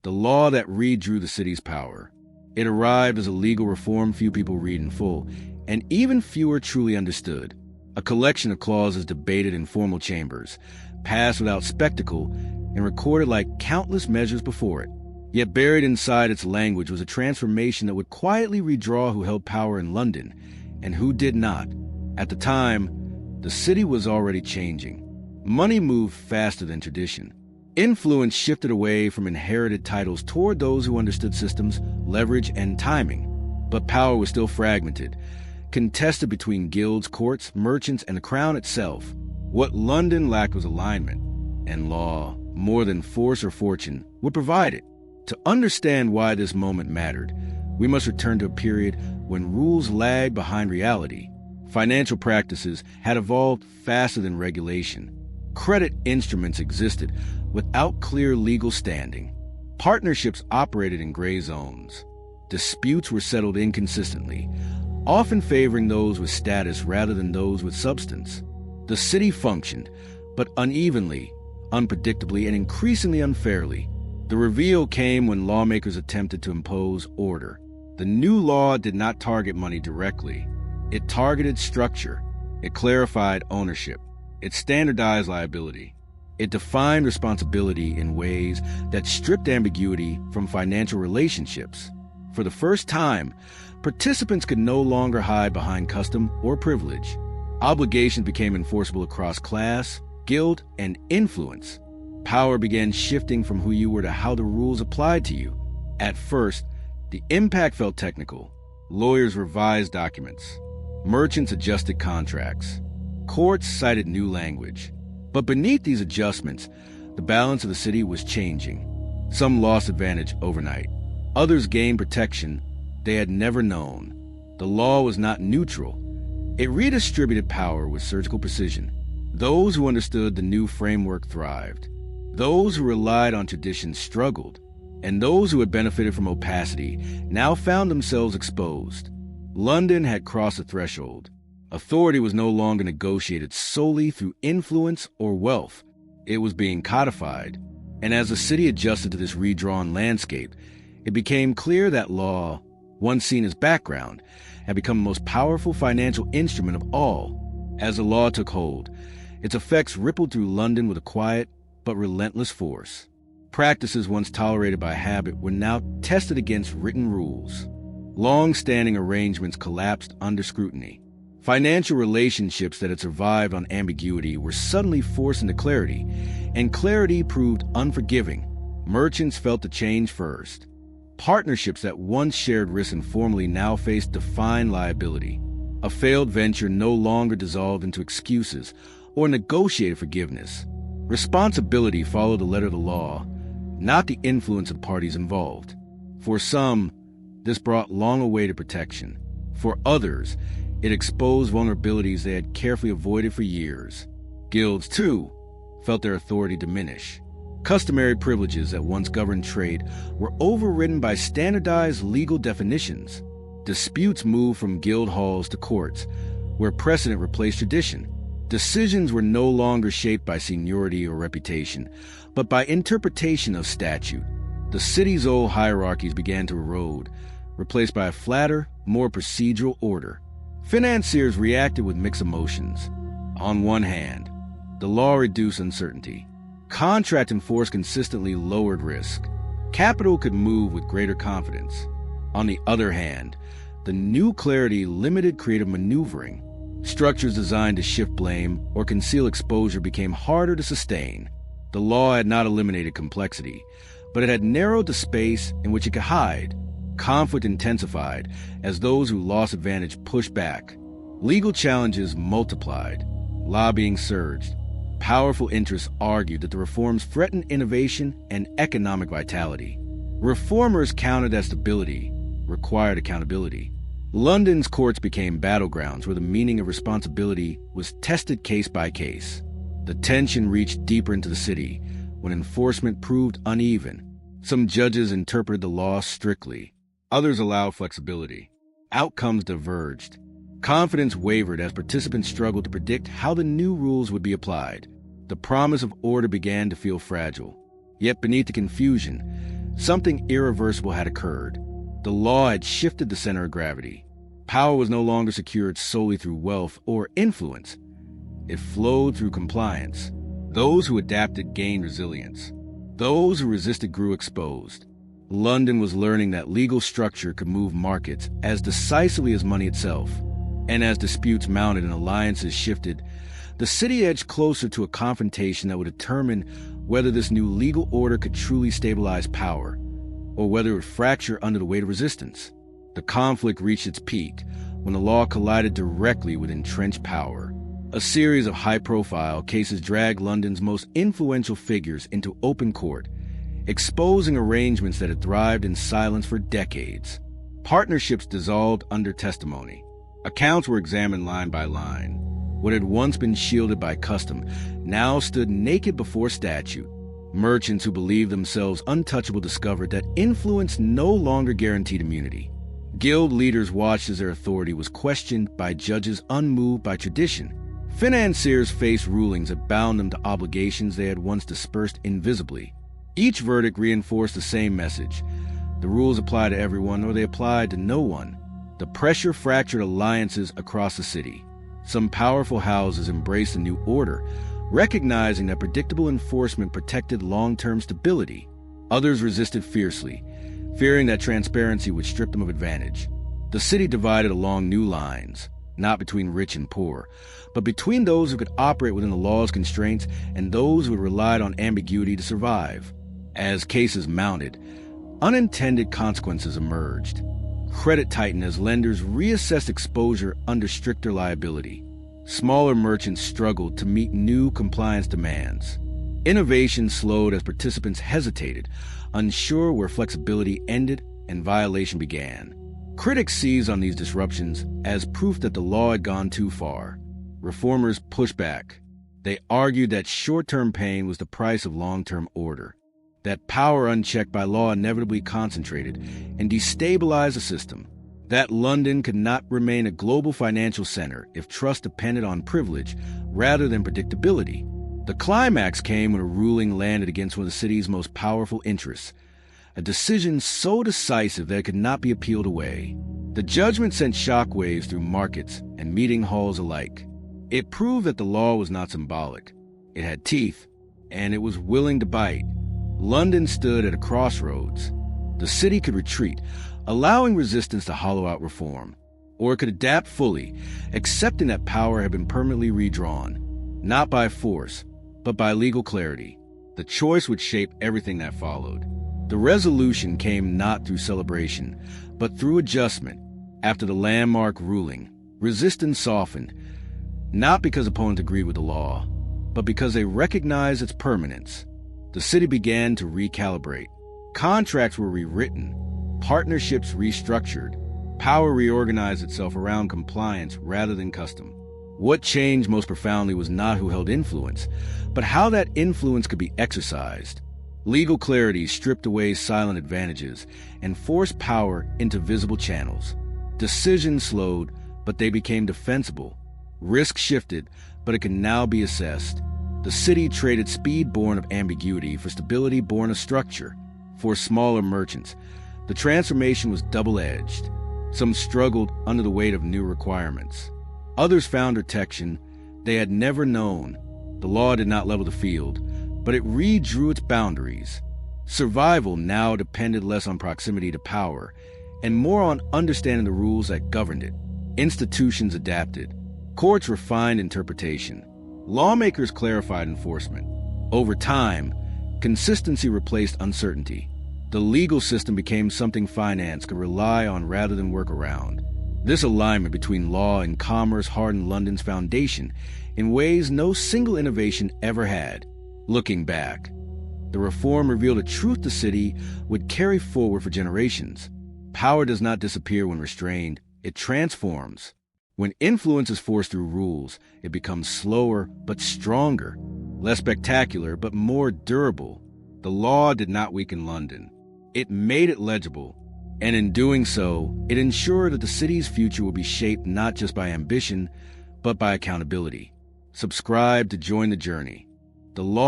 the law that redrew the city's power. It arrived as a legal reform few people read in full, and even fewer truly understood. A collection of clauses debated in formal chambers, passed without spectacle, and recorded like countless measures before it. Yet buried inside its language was a transformation that would quietly redraw who held power in London and who did not. At the time, the city was already changing. Money moved faster than tradition. Influence shifted away from inherited titles toward those who understood systems, leverage, and timing. But power was still fragmented, contested between guilds, courts, merchants, and the crown itself. What London lacked was alignment, and law, more than force or fortune, would provide it. To understand why this moment mattered, we must return to a period when rules lagged behind reality. Financial practices had evolved faster than regulation. Credit instruments existed without clear legal standing. Partnerships operated in gray zones. Disputes were settled inconsistently, often favoring those with status rather than those with substance. The city functioned, but unevenly, unpredictably, and increasingly unfairly. The reveal came when lawmakers attempted to impose order. The new law did not target money directly. It targeted structure. It clarified ownership. It standardized liability. It defined responsibility in ways that stripped ambiguity from financial relationships. For the first time, participants could no longer hide behind custom or privilege. Obligations became enforceable across class, guild, and influence. Power began shifting from who you were to how the rules applied to you. At first, the impact felt technical. Lawyers revised documents. Merchants adjusted contracts. Courts cited new language. But beneath these adjustments, the balance of the city was changing. Some lost advantage overnight. Others gained protection they had never known. The law was not neutral. It redistributed power with surgical precision. Those who understood the new framework thrived. Those who relied on tradition struggled. And those who had benefited from opacity now found themselves exposed. London had crossed a threshold. Authority was no longer negotiated solely through influence or wealth. It was being codified. And as the city adjusted to this redrawn landscape, it became clear that law, once seen as background, had become the most powerful financial instrument of all. As the law took hold, its effects rippled through London with a quiet but relentless force. Practices once tolerated by habit were now tested against written rules. Long-standing arrangements collapsed under scrutiny. Financial relationships that had survived on ambiguity were suddenly forced into clarity, and clarity proved unforgiving. Merchants felt the change first. Partnerships that once shared risks informally now faced defined liability. A failed venture no longer dissolved into excuses or negotiated forgiveness. Responsibility followed the letter of the law, not the influence of parties involved. For some, this brought long-awaited protection. For others, it exposed vulnerabilities they had carefully avoided for years. Guilds, too, felt their authority diminish. Customary privileges that once governed trade were overridden by standardized legal definitions. Disputes moved from guild halls to courts, where precedent replaced tradition. Decisions were no longer shaped by seniority or reputation, but by interpretation of statute. The city's old hierarchies began to erode, replaced by a flatter, more procedural order. Financiers reacted with mixed emotions. On one hand, the law reduced uncertainty. Contract enforcement consistently lowered risk. Capital could move with greater confidence. On the other hand, the new clarity limited creative maneuvering. Structures designed to shift blame or conceal exposure became harder to sustain. The law had not eliminated complexity, but it had narrowed the space in which it could hide. Conflict intensified as those who lost advantage pushed back. Legal challenges multiplied. Lobbying surged. Powerful interests argued that the reforms threatened innovation and economic vitality. Reformers countered that stability required accountability. London's courts became battlegrounds where the meaning of responsibility was tested case by case. The tension reached deeper into the city when enforcement proved uneven. Some judges interpreted the law strictly. Others allowed flexibility. Outcomes diverged. Confidence wavered as participants struggled to predict how the new rules would be applied. The promise of order began to feel fragile. Yet beneath the confusion, Something irreversible had occurred. The law had shifted the center of gravity. Power was no longer secured solely through wealth or influence. It flowed through compliance. Those who adapted gained resilience. Those who resisted grew exposed. London was learning that legal structure could move markets as decisively as money itself. And as disputes mounted and alliances shifted, the city edged closer to a confrontation that would determine whether this new legal order could truly stabilize power, or whether it would fracture under the weight of resistance. The conflict reached its peak when the law collided directly with entrenched power. A series of high-profile cases dragged London's most influential figures into open court, exposing arrangements that had thrived in silence for decades. Partnerships dissolved under testimony. Accounts were examined line by line. What had once been shielded by custom now stood naked before statute. Merchants who believed themselves untouchable discovered that influence no longer guaranteed immunity. Guild leaders watched as their authority was questioned by judges unmoved by tradition. Financiers faced rulings that bound them to obligations they had once dispersed invisibly. Each verdict reinforced the same message. The rules apply to everyone, or they applied to no one. The pressure fractured alliances across the city. Some powerful houses embraced the new order, recognizing that predictable enforcement protected long-term stability. Others resisted fiercely, fearing that transparency would strip them of advantage. The city divided along new lines, not between rich and poor, but between those who could operate within the law's constraints and those who had relied on ambiguity to survive. As cases mounted, unintended consequences emerged. Credit tightened as lenders reassessed exposure under stricter liability. Smaller merchants struggled to meet new compliance demands. Innovation slowed as participants hesitated, unsure where flexibility ended and violation began. Critics seized on these disruptions as proof that the law had gone too far. Reformers pushed back. They argued that short-term pain was the price of long-term order, that power unchecked by law inevitably concentrated and destabilized the system, that London could not remain a global financial center if trust depended on privilege rather than predictability. The climax came when a ruling landed against one of the city's most powerful interests, a decision so decisive that it could not be appealed away. The judgment sent shockwaves through markets and meeting halls alike. It proved that the law was not symbolic. It had teeth, and it was willing to bite. London stood at a crossroads. The city could retreat, allowing resistance to hollow out reform, or it could adapt fully, accepting that power had been permanently redrawn, not by force, but by legal clarity. The choice would shape everything that followed. The resolution came not through celebration, but through adjustment. After the landmark ruling, resistance softened, not because opponents agreed with the law, but because they recognized its permanence. The city began to recalibrate. Contracts were rewritten, partnerships restructured, power reorganized itself around compliance rather than custom. What changed most profoundly was not who held influence, but how that influence could be exercised. Legal clarity stripped away silent advantages and forced power into visible channels. Decisions slowed, but they became defensible. Risk shifted, but it can now be assessed. The city traded speed born of ambiguity for stability born of structure. For smaller merchants, the transformation was double-edged. Some struggled under the weight of new requirements. Others found protection they had never known. The law did not level the field, but it redrew its boundaries. Survival now depended less on proximity to power and more on understanding the rules that governed it. Institutions adapted. Courts refined interpretation. Lawmakers clarified enforcement. Over time, consistency replaced uncertainty. The legal system became something finance could rely on rather than work around. This alignment between law and commerce hardened London's foundation in ways no single innovation ever had. Looking back, the reform revealed a truth the city would carry forward for generations. Power does not disappear when restrained, it transforms. When influence is forced through rules, it becomes slower but stronger, less spectacular but more durable. The law did not weaken London. It made it legible, and in doing so, it ensured that the city's future would be shaped not just by ambition, but by accountability. Subscribe to join the journey. The law